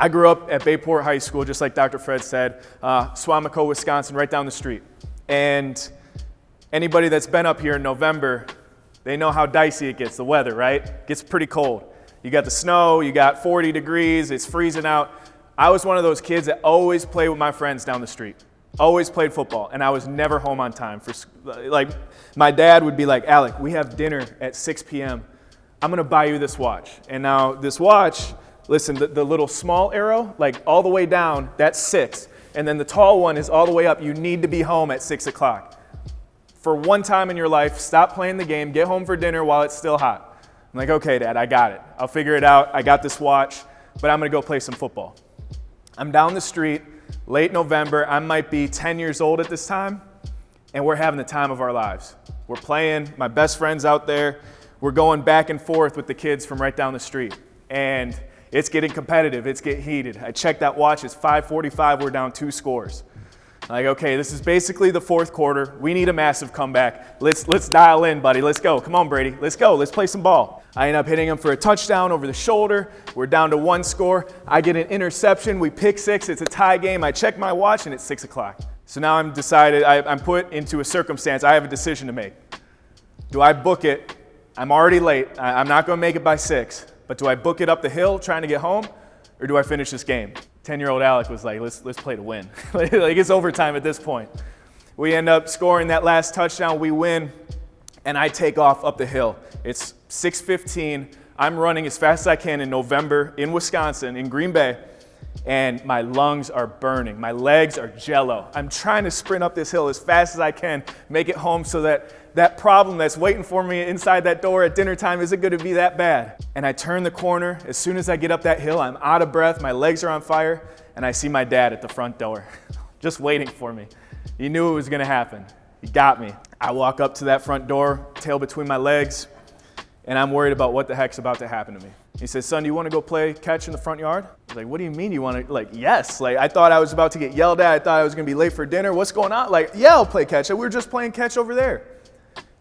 I grew up at Bayport High School, just like Dr. Fred said, Suamico, Wisconsin, right down the street. And anybody that's been up here in November, they know how dicey it gets, the weather, right? It gets pretty cold. You got the snow, you got 40 degrees, it's freezing out. I was one of those kids that always played with my friends down the street. Always played football, and I was never home on time. My dad would be like, Alec, we have dinner at 6 p.m. I'm going to buy you this watch. And now this watch, listen, the little small arrow, like all the way down, that's 6. And then the tall one is all the way up. You need to be home at 6 o'clock. For one time in your life, stop playing the game, get home for dinner while it's still hot. I'm like, okay, Dad, I got it. I'll figure it out. I got this watch, but I'm going to go play some football. I'm down the street, late November. I might be 10 years old at this time, and we're having the time of our lives. We're playing. My best friend's out there. We're going back and forth with the kids from right down the street, and it's getting competitive. It's getting heated. I checked that watch. It's 5:45. We're down 2 scores. Like, okay, this is basically the fourth quarter. We need a massive comeback. Let's dial in, buddy. Let's go. Come on, Brady. Let's go. Let's play some ball. I end up hitting him for a touchdown over the shoulder. We're down to 1 score. I get an interception. We pick 6. It's a tie game. I check my watch, and it's 6 o'clock. So now I'm put into a circumstance. I have a decision to make. Do I book it? I'm already late. I'm not going to make it by 6. But do I book it up the hill trying to get home, or do I finish this game? 10-year-old Alec was like, let's play to win. Like it's overtime at this point. We end up scoring that last touchdown. We win, and I take off up the hill. It's 6:15. I'm running as fast as I can in November in Wisconsin, in Green Bay, and my lungs are burning. My legs are jello. I'm trying to sprint up this hill as fast as I can, make it home so that problem that's waiting for me inside that door at dinner time isn't going to be that bad. And I turn the corner. As soon as I get up that hill, I'm out of breath. My legs are on fire. And I see my dad at the front door, just waiting for me. He knew it was going to happen. He got me. I walk up to that front door, tail between my legs, and I'm worried about what the heck's about to happen to me. He says, son, do you want to go play catch in the front yard? I was like, what do you mean you want to? Like, yes. Like, I thought I was about to get yelled at. I thought I was going to be late for dinner. What's going on? Like, yeah, I'll play catch. We were just playing catch over there.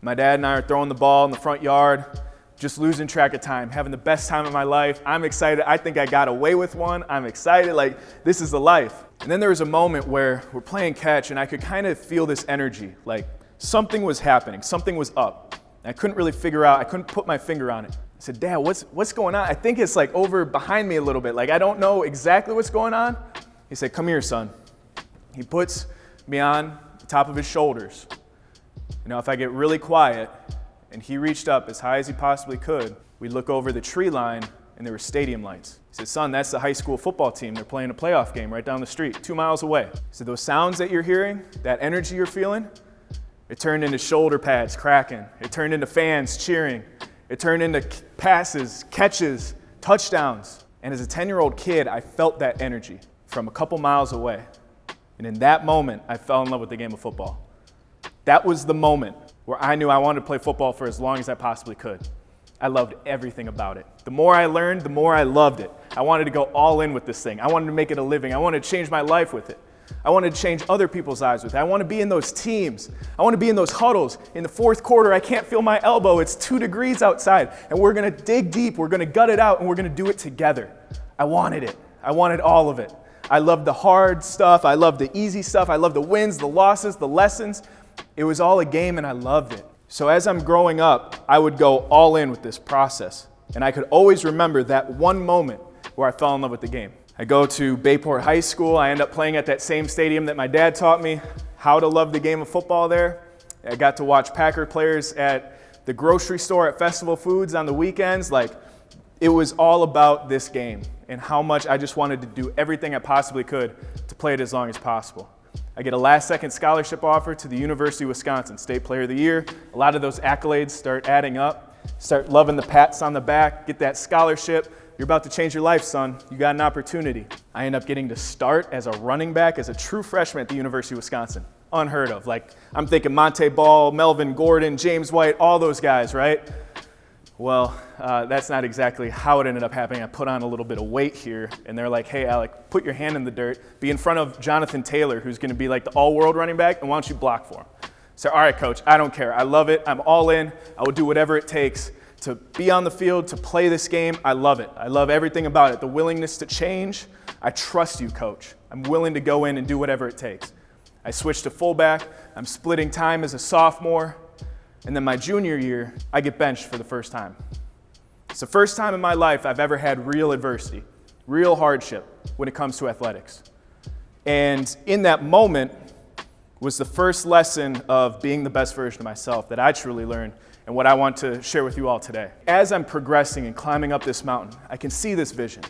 My dad and I are throwing the ball in the front yard, just losing track of time, having the best time of my life. I'm excited. I think I got away with one. I'm excited. Like, this is the life. And then there was a moment where we're playing catch, and I could kind of feel this energy. Like, something was happening. Something was up. And I couldn't really figure out. I couldn't put my finger on it. I said, Dad, what's going on? I think it's like over behind me a little bit. Like, I don't know exactly what's going on. He said, come here, son. He puts me on the top of his shoulders. You know, if I get really quiet, and he reached up as high as he possibly could, we'd look over the tree line, and there were stadium lights. He said, son, that's the high school football team. They're playing a playoff game right down the street, 2 miles away. He said, those sounds that you're hearing, that energy you're feeling, it turned into shoulder pads cracking. It turned into fans cheering. It turned into passes, catches, touchdowns. And as a 10-year-old kid, I felt that energy from a couple miles away. And in that moment, I fell in love with the game of football. That was the moment where I knew I wanted to play football for as long as I possibly could. I loved everything about it. The more I learned, the more I loved it. I wanted to go all in with this thing. I wanted to make it a living. I wanted to change my life with it. I wanted to change other people's lives with it. I want to be in those teams. I want to be in those huddles. In the fourth quarter, I can't feel my elbow. It's 2 degrees outside, and we're going to dig deep. We're going to gut it out, and we're going to do it together. I wanted it. I wanted all of it. I loved the hard stuff. I loved the easy stuff. I loved the wins, the losses, the lessons. It was all a game, and I loved it. So as I'm growing up, I would go all in with this process. And I could always remember that one moment where I fell in love with the game. I go to Bayport High School. I end up playing at that same stadium that my dad taught me how to love the game of football there. I got to watch Packer players at the grocery store at Festival Foods on the weekends. Like, it was all about this game and how much I just wanted to do everything I possibly could to play it as long as possible. I get a last-second scholarship offer to the University of Wisconsin, State Player of the Year. A lot of those accolades start adding up. Start loving the pats on the back, get that scholarship. You're about to change your life, son. You got an opportunity. I end up getting to start as a running back, as a true freshman at the University of Wisconsin. Unheard of. Like, I'm thinking Monte Ball, Melvin Gordon, James White, all those guys, right? Well, that's not exactly how it ended up happening. I put on a little bit of weight here, and they're like, hey, Alec, put your hand in the dirt, be in front of Jonathan Taylor, who's going to be like the all-world running back, and why don't you block for him? So, all right, coach, I don't care. I love it. I'm all in. I will do whatever it takes to be on the field, to play this game. I love it. I love everything about it. The willingness to change. I trust you, coach. I'm willing to go in and do whatever it takes. I switched to fullback. I'm splitting time as a sophomore. And then my junior year, I get benched for the first time. It's the first time in my life I've ever had real adversity, real hardship when it comes to athletics. And in that moment was the first lesson of being the best version of myself that I truly learned and what I want to share with you all today. As I'm progressing and climbing up this mountain, I can see this vision,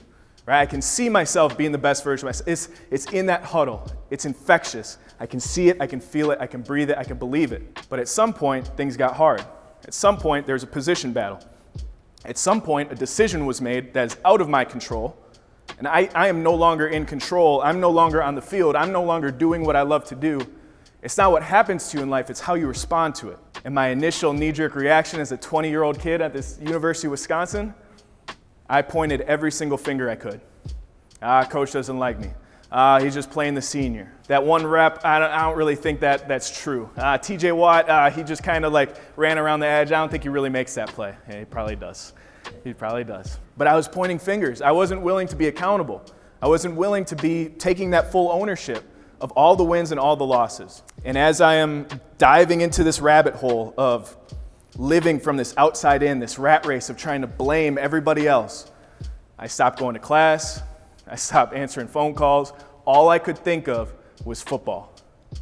right? I can see myself being the best version of myself. It's in that huddle. It's infectious. I can see it, I can feel it, I can breathe it, I can believe it. But at some point, things got hard. At some point, there's a position battle. At some point, a decision was made that is out of my control, and I am no longer in control. I'm no longer on the field. I'm no longer doing what I love to do. It's not what happens to you in life, it's how you respond to it. And my initial knee-jerk reaction as a 20-year-old kid at this University of Wisconsin, I pointed every single finger I could. Coach doesn't like me. He's just playing the senior. That one rep, I don't really think that's true. TJ Watt, he just kind of like ran around the edge. I don't think he really makes that play. Yeah, he probably does. He probably does. But I was pointing fingers. I wasn't willing to be accountable. I wasn't willing to be taking that full ownership of all the wins and all the losses. And as I am diving into this rabbit hole of living from this outside in, this rat race of trying to blame everybody else, I stopped going to class. I stopped answering phone calls. All I could think of was football.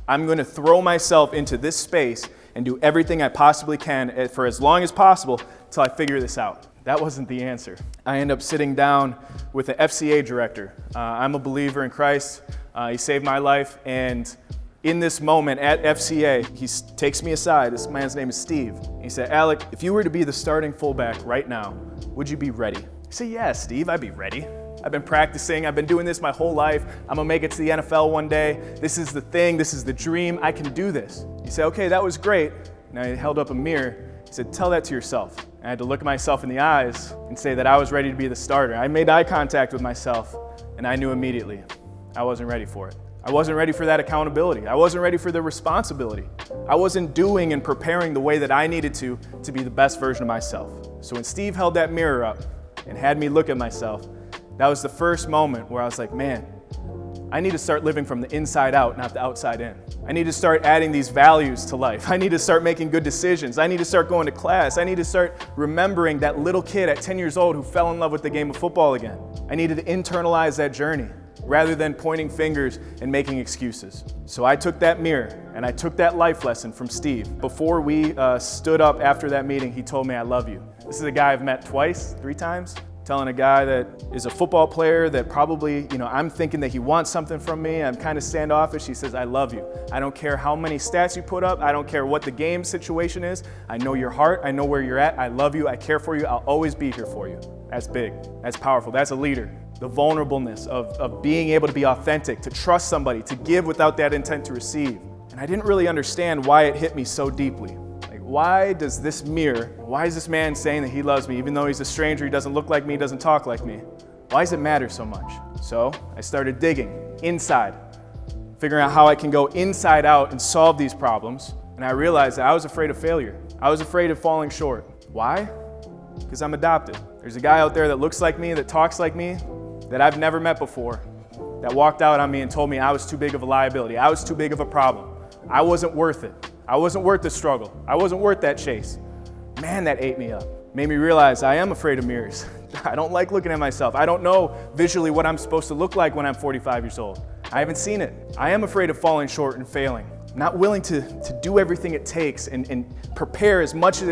I'm going to throw myself into this space and do everything I possibly can for as long as possible until I figure this out. That wasn't the answer. I end up sitting down with the FCA director. I'm a believer in Christ. He saved my life. And in this moment at FCA, he takes me aside. This man's name is Steve. He said, Alec, if you were to be the starting fullback right now, would you be ready? I said, yeah, Steve, I'd be ready. I've been practicing. I've been doing this my whole life. I'm going to make it to the NFL one day. This is the thing. This is the dream. I can do this. He said, okay, that was great. And I held up a mirror. He said, tell that to yourself. And I had to look myself in the eyes and say that I was ready to be the starter. I made eye contact with myself, and I knew immediately I wasn't ready for it. I wasn't ready for that accountability. I wasn't ready for the responsibility. I wasn't doing and preparing the way that I needed to be the best version of myself. So when Steve held that mirror up and had me look at myself, that was the first moment where I was like, man, I need to start living from the inside out, not the outside in. I need to start adding these values to life. I need to start making good decisions. I need to start going to class. I need to start remembering that little kid at 10 years old who fell in love with the game of football again. I needed to internalize that journey rather than pointing fingers and making excuses. So I took that mirror and I took that life lesson from Steve. Before we stood up after that meeting, he told me, I love you. This is a guy I've met twice, 3 times. Telling a guy that is a football player that probably, I'm thinking that he wants something from me. I'm kind of standoffish. He says, I love you. I don't care how many stats you put up. I don't care what the game situation is. I know your heart. I know where you're at. I love you. I care for you. I'll always be here for you. That's big. That's powerful. That's a leader. The vulnerableness of being able to be authentic, to trust somebody, to give without that intent to receive. And I didn't really understand why it hit me so deeply. Why is this man saying that he loves me, even though he's a stranger, he doesn't look like me, he doesn't talk like me? Why does it matter so much? So I started digging inside, figuring out how I can go inside out and solve these problems. And I realized that I was afraid of failure. I was afraid of falling short. Why? Because I'm adopted. There's a guy out there that looks like me, that talks like me, that I've never met before, that walked out on me and told me I was too big of a liability. I was too big of a problem. I wasn't worth it. I wasn't worth the struggle. I wasn't worth that chase. Man, that ate me up. Made me realize I am afraid of mirrors. I don't like looking at myself. I don't know visually what I'm supposed to look like when I'm 45 years old. I haven't seen it. I am afraid of falling short and failing. Not willing to do everything it takes and prepare as much as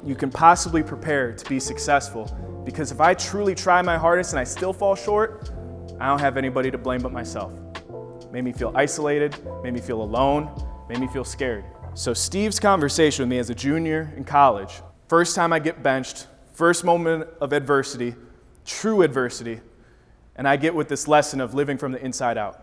you can possibly prepare to be successful. Because if I truly try my hardest and I still fall short, I don't have anybody to blame but myself. Made me feel isolated, made me feel alone, made me feel scared. So Steve's conversation with me as a junior in college, first time I get benched, first moment of adversity, true adversity, and I get with this lesson of living from the inside out.